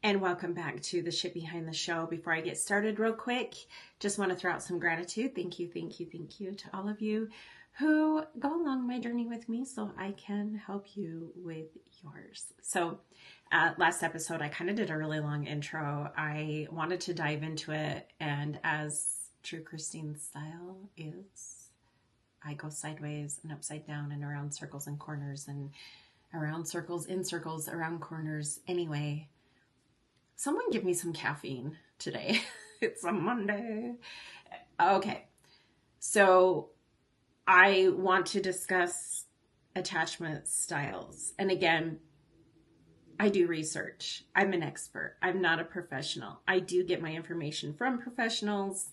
And welcome back to the shit behind the show. Before I get started real quick, just want to throw out some gratitude. Thank you to all of you who go along my journey with me so I can help you with yours. So last episode, I kind of did a really long intro. I wanted to dive into it, and as true Christine style is, I go sideways and upside down and around circles and corners and around circles, in circles, around corners. Anyway, someone give me some caffeine today. It's a Monday. Okay. So I want to discuss attachment styles. And again, I do research. I'm an expert. I'm not a professional. I do get my information from professionals.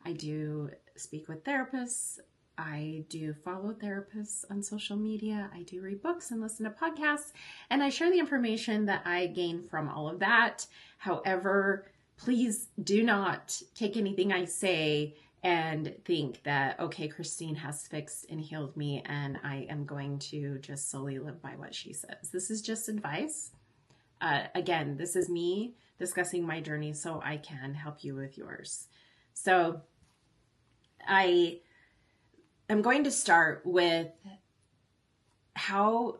I do speak with therapists. I do follow therapists on social media. I do read books and listen to podcasts, and I share the information that I gain from all of that. However, please do not take anything I say and think that, okay, Christine has fixed and healed me, and I am going to just solely live by what she says. This is just advice. Again, this is me discussing my journey so I can help you with yours. So I'm going to start with how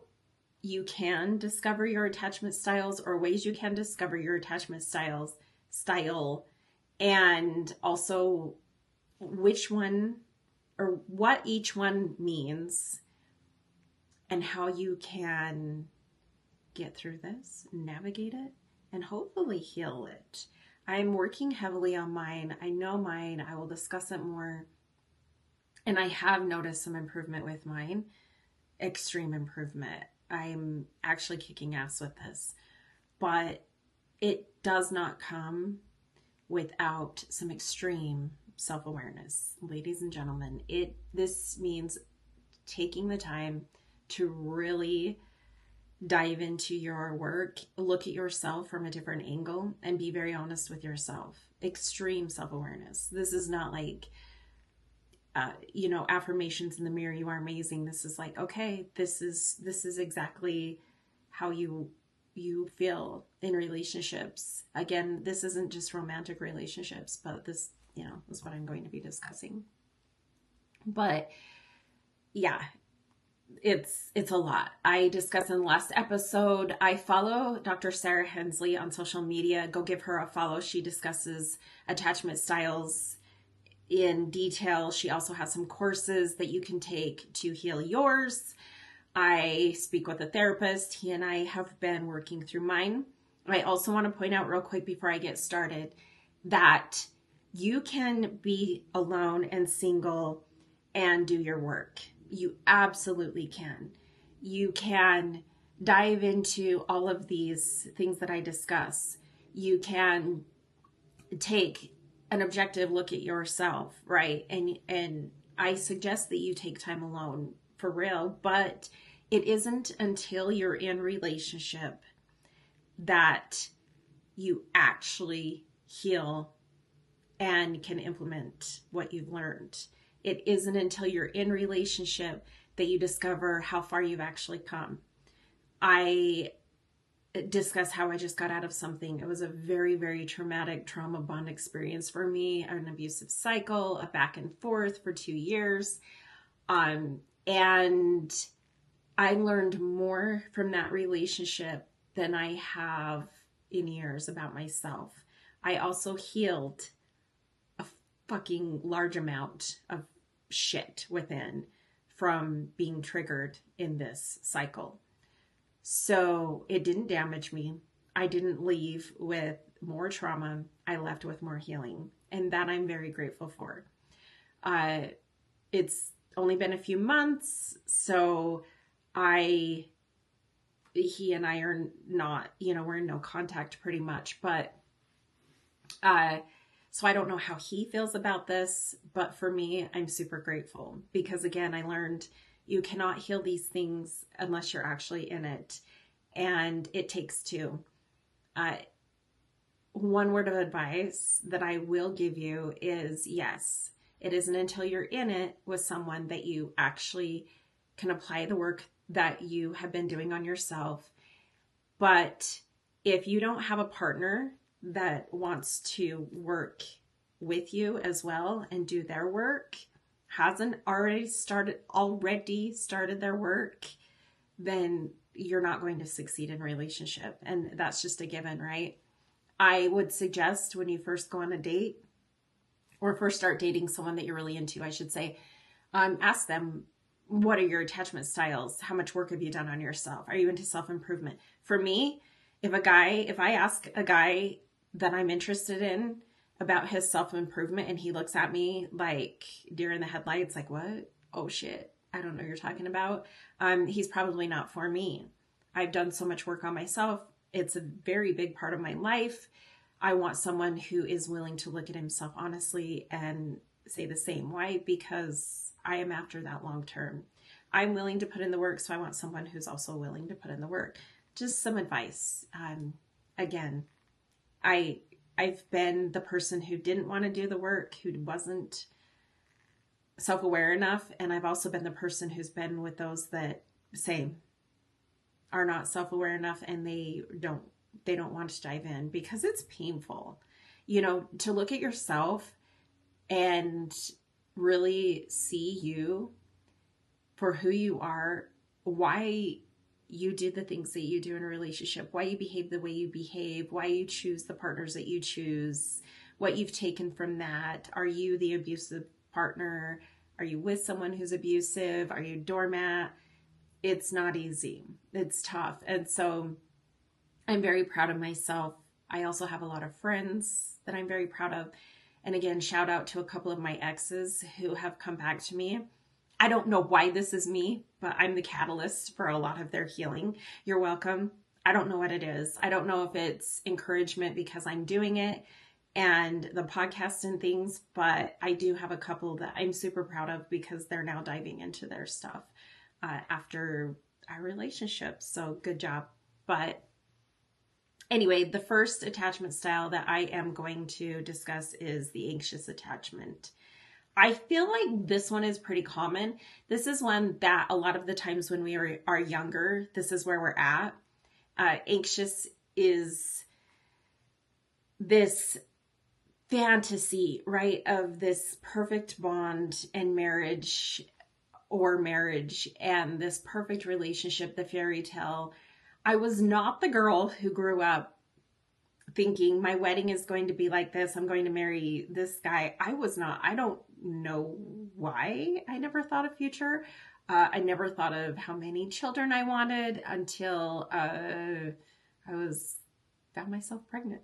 you can discover your attachment styles, or ways you can discover your attachment style, and also which one or what each one means, and how you can get through this, navigate it, and hopefully heal it. I'm working heavily on mine. I know mine. I will discuss it more. And I have noticed some improvement with mine, extreme improvement. I'm actually kicking ass with this, but it does not come without some extreme self-awareness. Ladies and gentlemen, this means taking the time to really dive into your work, look at yourself from a different angle, and be very honest with yourself. Extreme self-awareness. This is not like affirmations in the mirror, you are amazing. This is like, okay, this is exactly how you feel in relationships. Again, this isn't just romantic relationships, but this is what I'm going to be discussing. But yeah, it's a lot. I discussed in the last episode. I follow Dr. Sarah Hensley on social media. Go give her a follow. She discusses attachment styles in detail. She also has some courses that you can take to heal yours. I speak with a therapist. He and I have been working through mine. I also want to point out real quick before I get started that you can be alone and single and do your work. You absolutely can. You can dive into all of these things that I discuss. You can take an objective look at yourself, right? And I suggest that you take time alone for real, but it isn't until you're in relationship that you actually heal and can implement what you've learned. It isn't until you're in relationship that you discover how far you've actually come. I discuss how I just got out of something. It was a very, very traumatic trauma bond experience for me, an abusive cycle, a back and forth for 2 years. And I learned more from that relationship than I have in years about myself. I also healed a fucking large amount of shit within from being triggered in this cycle. So it didn't damage me. I didn't leave with more trauma. I left with more healing. And that I'm very grateful for. It's only been a few months. So he and I are not, we're in no contact pretty much. But so I don't know how he feels about this. But for me, I'm super grateful. Because again, I learned you cannot heal these things unless you're actually in it. And it takes two. One word of advice that I will give you is, yes, it isn't until you're in it with someone that you actually can apply the work that you have been doing on yourself. But if you don't have a partner that wants to work with you as well and do their work, hasn't already started their work, then you're not going to succeed in a relationship. And that's just a given, right? I would suggest when you first go on a date or first start dating someone that you're really into, I should say, ask them, what are your attachment styles? How much work have you done on yourself? Are you into self-improvement? For me, if I ask a guy that I'm interested in about his self-improvement and he looks at me like deer in the headlights, like, what? Oh shit, I don't know what you're talking about. He's probably not for me. I've done so much work on myself. It's a very big part of my life. I want someone who is willing to look at himself honestly and say the same. Why? Because I am after that long term. I'm willing to put in the work, so I want someone who's also willing to put in the work. Just some advice. Again, I've been the person who didn't want to do the work, who wasn't self-aware enough, and I've also been the person who's been with those that are not self-aware enough, and they don't want to dive in because it's painful, to look at yourself and really see you for who you are, why you do the things that you do in a relationship, why you behave the way you behave, why you choose the partners that you choose, what you've taken from that. Are you the abusive partner? Are you with someone who's abusive? Are you a doormat? It's not easy. It's tough. And so I'm very proud of myself. I also have a lot of friends that I'm very proud of. And again, shout out to a couple of my exes who have come back to me. I don't know why this is me, but I'm the catalyst for a lot of their healing. You're welcome. I don't know what it is. I don't know if it's encouragement because I'm doing it and the podcast and things, but I do have a couple that I'm super proud of because they're now diving into their stuff after our relationship. So good job. But anyway, the first attachment style that I am going to discuss is the anxious attachment. I feel like this one is pretty common. This is one that a lot of the times when we are younger, this is where we're at. Anxious is this fantasy, right, of this perfect bond and marriage and this perfect relationship, the fairy tale. I was not the girl who grew up thinking my wedding is going to be like this. I'm going to marry this guy. I was not. I don't know why I never thought of future. I never thought of how many children I wanted until I found myself pregnant.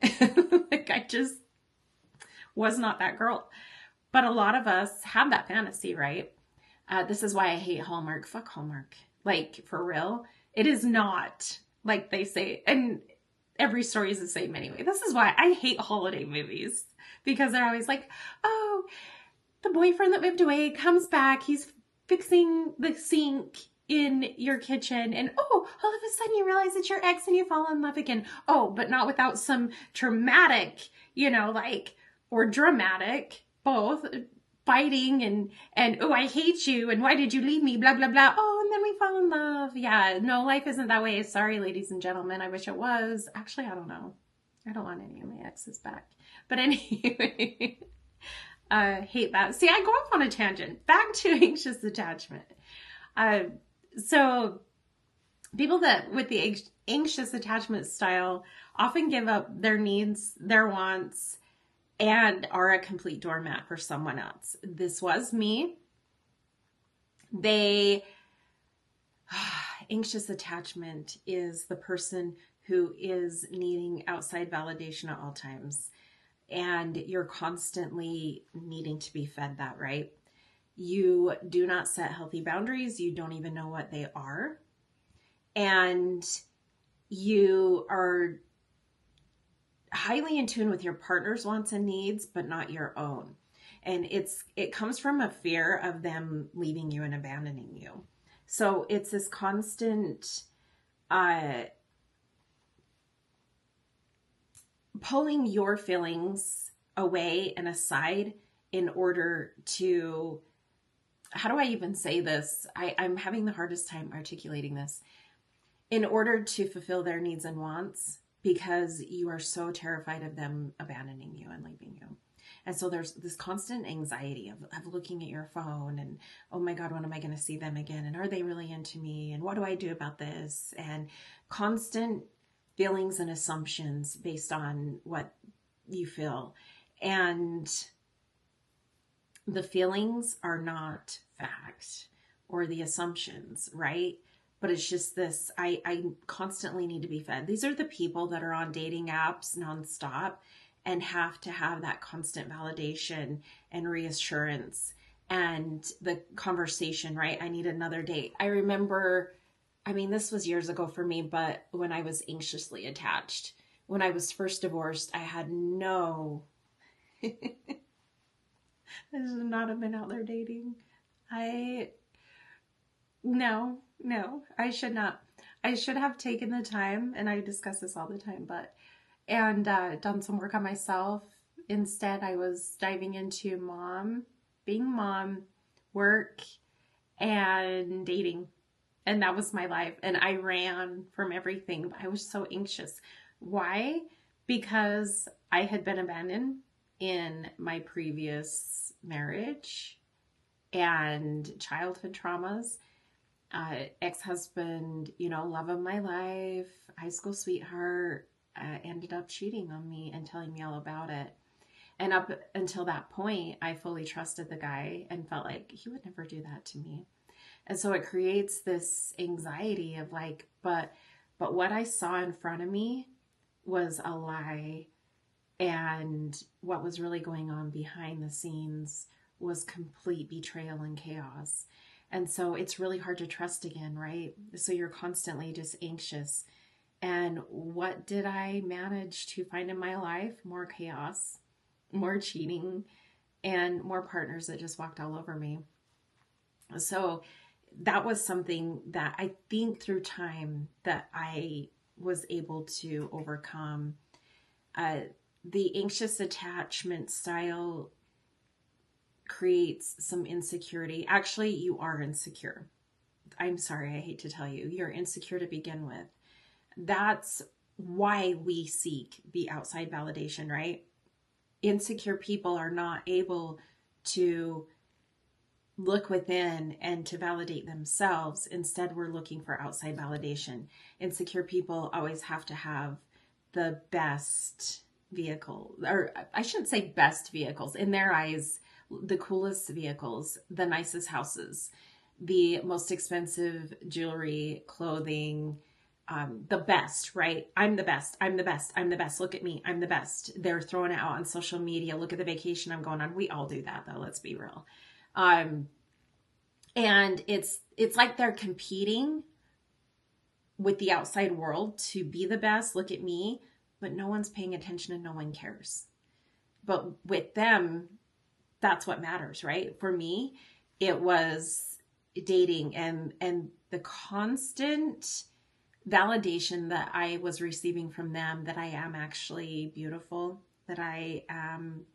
Like I just was not that girl. But a lot of us have that fantasy, right? This is why I hate Hallmark. Fuck Hallmark. Like, for real. It is not like they say. And every story is the same anyway. This is why I hate holiday movies. Because they're always like, oh, the boyfriend that moved away comes back. He's fixing the sink in your kitchen. And oh, all of a sudden you realize it's your ex and you fall in love again. Oh, but not without some traumatic, or dramatic, both fighting and oh, I hate you and why did you leave me, blah blah blah. Oh, and then we fall in love. Yeah, no, life isn't that way. Sorry, ladies and gentlemen, I wish it was. Actually, I don't know. I don't want any of my exes back, but anyway. Hate that. See, I go off on a tangent. Back to anxious attachment. So people that with the anxious attachment style often give up their needs, their wants, and are a complete doormat for someone else. This was me. Anxious attachment is the person who is needing outside validation at all times. And you're constantly needing to be fed that, right? You do not set healthy boundaries. You don't even know what they are. And you are highly in tune with your partner's wants and needs, but not your own. And it comes from a fear of them leaving you and abandoning you. So it's this constant pulling your feelings away and aside in order to, how do I even say this? I'm having the hardest time articulating this. In order to fulfill their needs and wants, because you are so terrified of them abandoning you and leaving you. And so there's this constant anxiety of looking at your phone and, oh my God, when am I going to see them again? And are they really into me? And what do I do about this? And constant feelings and assumptions based on what you feel. And the feelings are not fact, or the assumptions, right? But it's just this, I constantly need to be fed. These are the people that are on dating apps nonstop and have to have that constant validation and reassurance and the conversation, right? I need another date. I remember, I mean, this was years ago for me, but when I was anxiously attached, when I was first divorced, I had no, I should not have been out there dating. No, I should not. I should have taken the time, and I discuss this all the time, and done some work on myself. Instead, I was diving into being mom, work, and dating. And that was my life. And I ran from everything. I was so anxious. Why? Because I had been abandoned in my previous marriage and childhood traumas. Ex-husband, love of my life, high school sweetheart, ended up cheating on me and telling me all about it. And up until that point, I fully trusted the guy and felt like he would never do that to me. And so it creates this anxiety of like, but what I saw in front of me was a lie. And what was really going on behind the scenes was complete betrayal and chaos. And so it's really hard to trust again, right? So you're constantly just anxious. And what did I manage to find in my life? More chaos, more cheating, and more partners that just walked all over me. So that was something that I think through time that I was able to overcome. The anxious attachment style creates some insecurity. Actually, you are insecure. I'm sorry, I hate to tell you. You're insecure to begin with. That's why we seek the outside validation, right? Insecure people are not able to look within and to validate themselves. Instead, we're looking for outside validation. Insecure people always have to have the best vehicle, or I shouldn't say best vehicles. In their eyes, the coolest vehicles, the nicest houses, the most expensive jewelry, clothing, the best, right? I'm the best. I'm the best. I'm the best. Look at me. I'm the best. They're throwing it out on social media. Look at the vacation I'm going on. We all do that though. Let's be real. And it's like they're competing with the outside world to be the best. Look at me, but no one's paying attention and no one cares. But with them, that's what matters, right? For me, it was dating and the constant validation that I was receiving from them that I am actually beautiful, that I am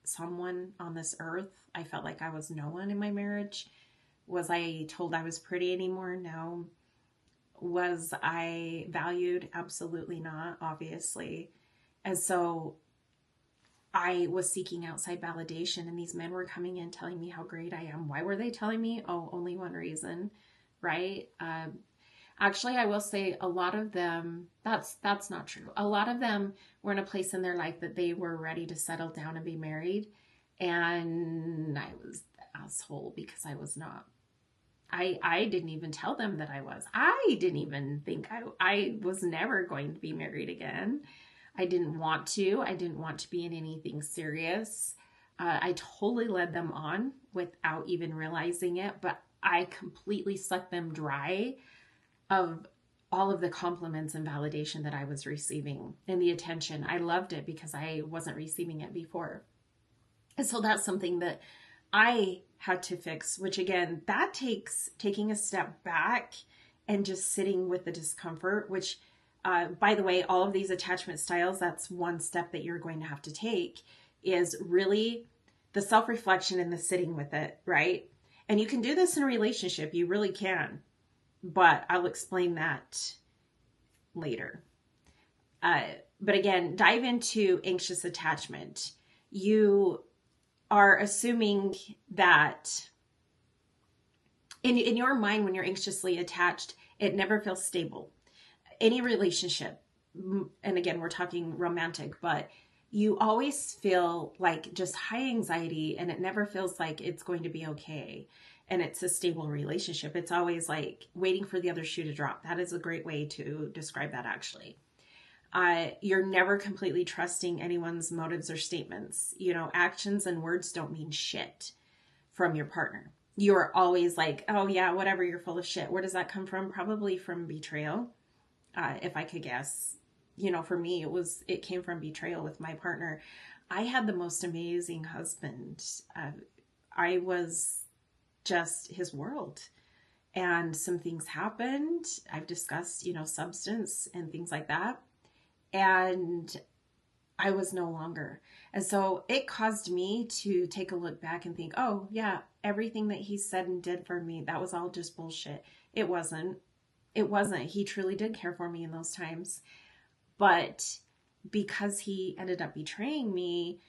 someone on this earth. I felt like I was no one in my marriage. Was I told I was pretty anymore? No. Was I valued? Absolutely not, obviously. And so I was seeking outside validation, and these men were coming in telling me how great I am. Why were they telling me? Oh, only one reason, right? Actually, I will say a lot of them, that's not true. A lot of them were in a place in their life that they were ready to settle down and be married. And I was the asshole because I was not. I didn't even tell them that I was. I didn't even think I was never going to be married again. I didn't want to. I didn't want to be in anything serious. I totally led them on without even realizing it, but I completely sucked them dry of all of the compliments and validation that I was receiving and the attention. I loved it because I wasn't receiving it before. And so that's something that I had to fix, which again, that takes taking a step back and just sitting with the discomfort, which by the way, all of these attachment styles, that's one step that you're going to have to take, is really the self-reflection and the sitting with it, right? And you can do this in a relationship. You really can. But I'll explain that later. Uh, but again, dive into anxious attachment. You are assuming that in your mind, when you're anxiously attached, it never feels stable. Any relationship, and again, we're talking romantic, but you always feel like just high anxiety and it never feels like it's going to be okay. And it's a stable relationship. It's always like waiting for the other shoe to drop. That is a great way to describe that, actually. You're never completely trusting anyone's motives or statements. You know, actions and words don't mean shit from your partner. You're always like, oh yeah, whatever, you're full of shit. Where does that come from? Probably from betrayal, if I could guess. You know, for me, it came from betrayal with my partner. I had the most amazing husband. I was just his world. And some things happened. I've discussed, substance and things like that. And I was no longer. And so it caused me to take a look back and think, oh yeah, everything that he said and did for me, that was all just bullshit. It wasn't. He truly did care for me in those times. But because he ended up betraying me,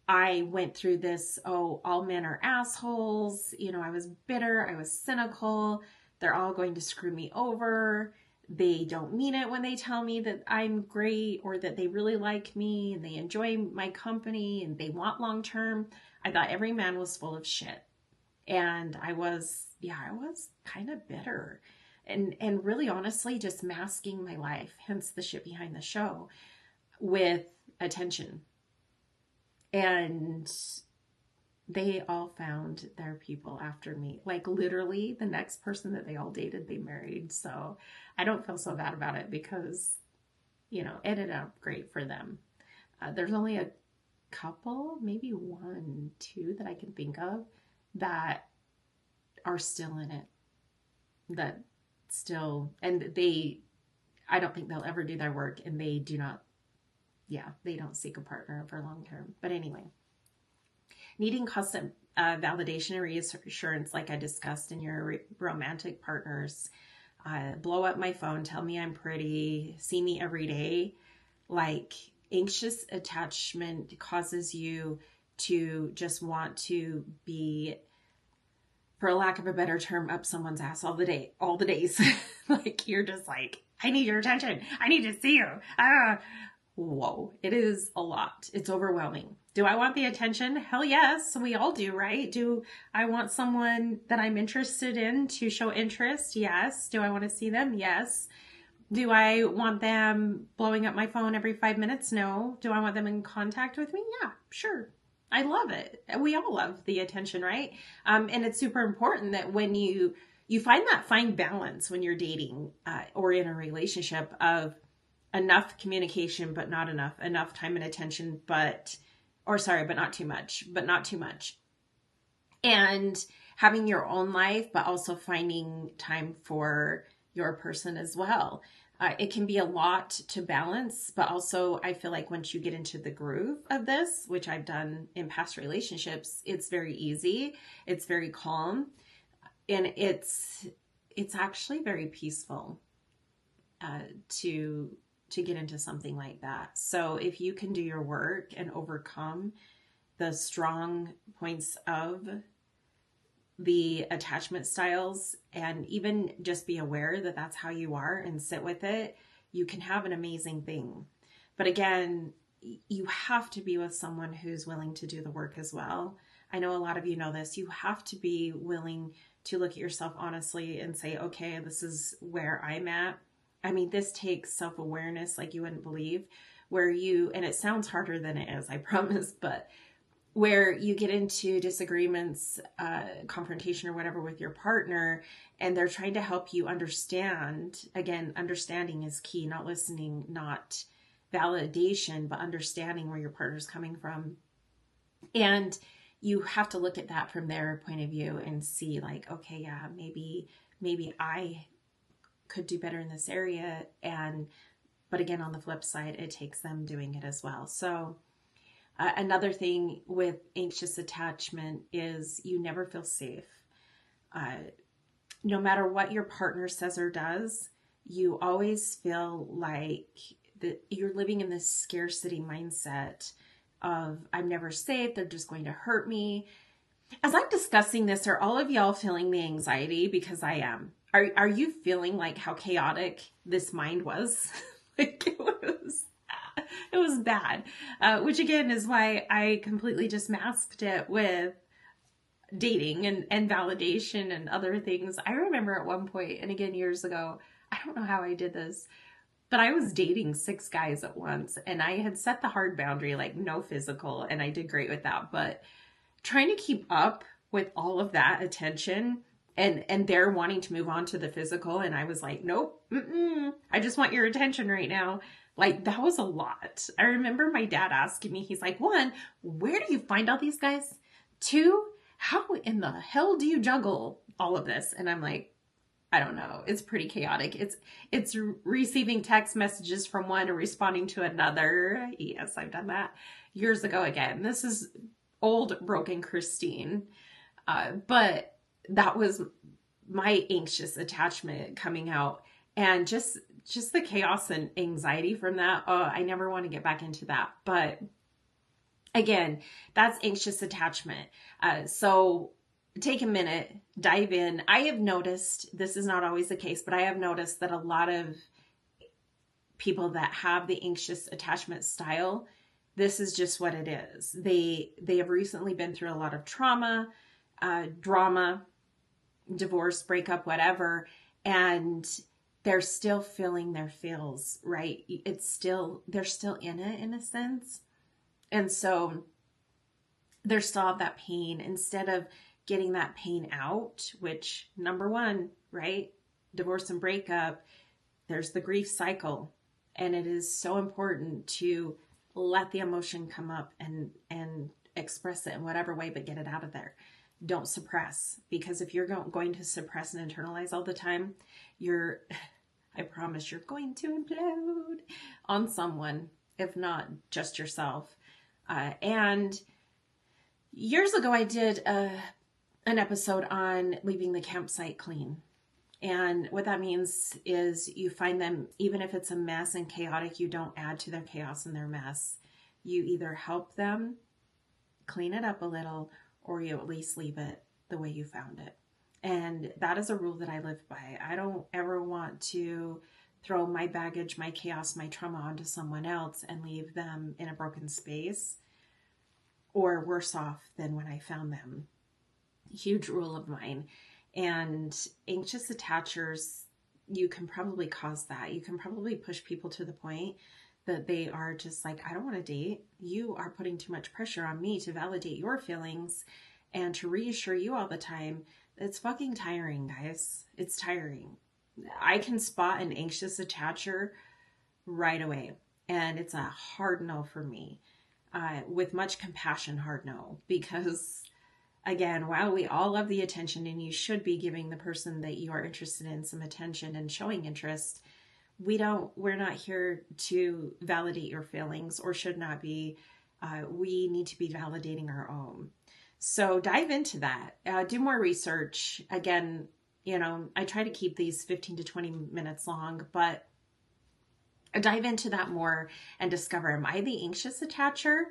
I went through this, oh, all men are assholes. I was bitter. I was cynical. They're all going to screw me over. They don't mean it when they tell me that I'm great or that they really like me and they enjoy my company and they want long term. I thought every man was full of shit. And I was kind of bitter and really honestly just masking my life, hence the shit behind the show, with attention. And they all found their people after me. Like literally the next person that they all dated, they married. So I don't feel so bad about it because, it ended up great for them. There's only a couple, maybe 1, 2 that I can think of that are still in it. I don't think they'll ever do their work, and they don't seek a partner for long term. But anyway, needing constant validation and reassurance, like I discussed in your romantic partners. Blow up my phone, tell me I'm pretty, see me every day. Like anxious attachment causes you to just want to be, for lack of a better term, up someone's ass all the days. Like you're just like, I need your attention. I need to see you. Whoa, it is a lot. It's overwhelming. Do I want the attention? Hell yes, we all do, right? Do I want someone that I'm interested in to show interest? Yes. Do I want to see them? Yes. Do I want them blowing up my phone every 5 minutes? No. Do I want them in contact with me? Yeah, sure. I love it. We all love the attention, right? And it's super important that when you find that fine balance when you're dating or in a relationship of enough communication, but not enough time and attention, but not too much. And having your own life, but also finding time for your person as well. It can be a lot to balance, but also I feel like once you get into the groove of this, which I've done in past relationships, it's very easy. It's very calm, and it's actually very peaceful to get into something like that. So if you can do your work and overcome the strong points of the attachment styles and even just be aware that that's how you are and sit with it, you can have an amazing thing. But again, you have to be with someone who's willing to do the work as well. I know a lot of you know this. You have to be willing to look at yourself honestly and say, okay, this is where I'm at. I mean, this takes self-awareness like you wouldn't believe, and it sounds harder than it is, I promise, but where you get into disagreements, confrontation or whatever with your partner, and they're trying to help you understand. Again, understanding is key, not listening, not validation, but understanding where your partner's coming from. And you have to look at that from their point of view and see like, okay, yeah, maybe I could do better in this area. But again, on the flip side, it takes them doing it as well. So another thing with anxious attachment is you never feel safe. No matter what your partner says or does, you always feel like you're living in this scarcity mindset of, I'm never safe, they're just going to hurt me. As I'm discussing this, are all of y'all feeling the anxiety? Because I am. Are you feeling like how chaotic this mind was? Like it was bad. Which again is why I completely just masked it with dating and validation and other things. I remember at one point, and again years ago, I don't know how I did this, but I was dating 6 guys at once, and I had set the hard boundary, like no physical, and I did great with that. But trying to keep up with all of that attention and they're wanting to move on to the physical, and I was like, nope, I just want your attention right now. Like, that was a lot. I remember my dad asking me, he's like, 1, where do you find all these guys? 2, how in the hell do you juggle all of this? And I'm like, I don't know. It's pretty chaotic. It's receiving text messages from one and responding to another. Yes, I've done that years ago again. This is old broken Christine. But that was my anxious attachment coming out, and just the chaos and anxiety from that. Oh, I never want to get back into that. But again, that's anxious attachment. So take a minute, dive in. I have noticed, this is not always the case, but I have noticed that a lot of people that have the anxious attachment style, this is just what it is. They have recently been through a lot of trauma, drama, divorce, breakup, whatever, and they're still feeling their feels, right? They're still in it in a sense. And so they're still have that pain. Instead of getting that pain out, which number 1, right? Divorce and breakup, there's the grief cycle. And it is so important to let the emotion come up and express it in whatever way, but get it out of there. Don't suppress, because if you're going to suppress and internalize all the time, I promise you're going to implode on someone, if not just yourself. And years ago, I did an episode on leaving the campsite clean. And what that means is you find them, even if it's a mess and chaotic, you don't add to their chaos and their mess. You either help them clean it up a little, or you at least leave it the way you found it. And that is a rule that I live by. I don't ever want to throw my baggage, my chaos, my trauma onto someone else and leave them in a broken space or worse off than when I found them. Huge rule of mine. And anxious attachers, you can probably cause that. You can probably push people to the point that they are just like, I don't want to date. You are putting too much pressure on me to validate your feelings and to reassure you all the time. It's fucking tiring, guys. It's tiring. I can spot an anxious attacher right away. And it's a hard no for me. With much compassion, hard no. Because again, while we all love the attention and you should be giving the person that you are interested in some attention and showing interest, we're not here to validate your feelings, or should not be. We need to be validating our own. So dive into that. Do more research. Again, I try to keep these 15 to 20 minutes long, but dive into that more and discover, am I the anxious attacher?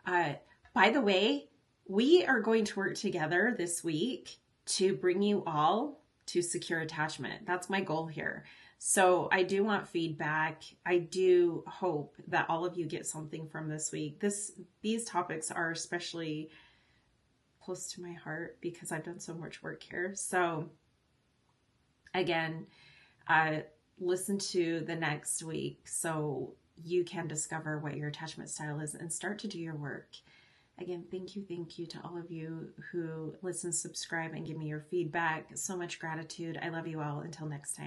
By the way, we are going to work together this week to bring you all to secure attachment. That's my goal here. So I do want feedback. I do hope that all of you get something from this week. These topics are especially close to my heart because I've done so much work here. So again, listen to the next week so you can discover what your attachment style is and start to do your work. Again, thank you to all of you who listen, subscribe, and give me your feedback. So much gratitude. I love you all. Until next time.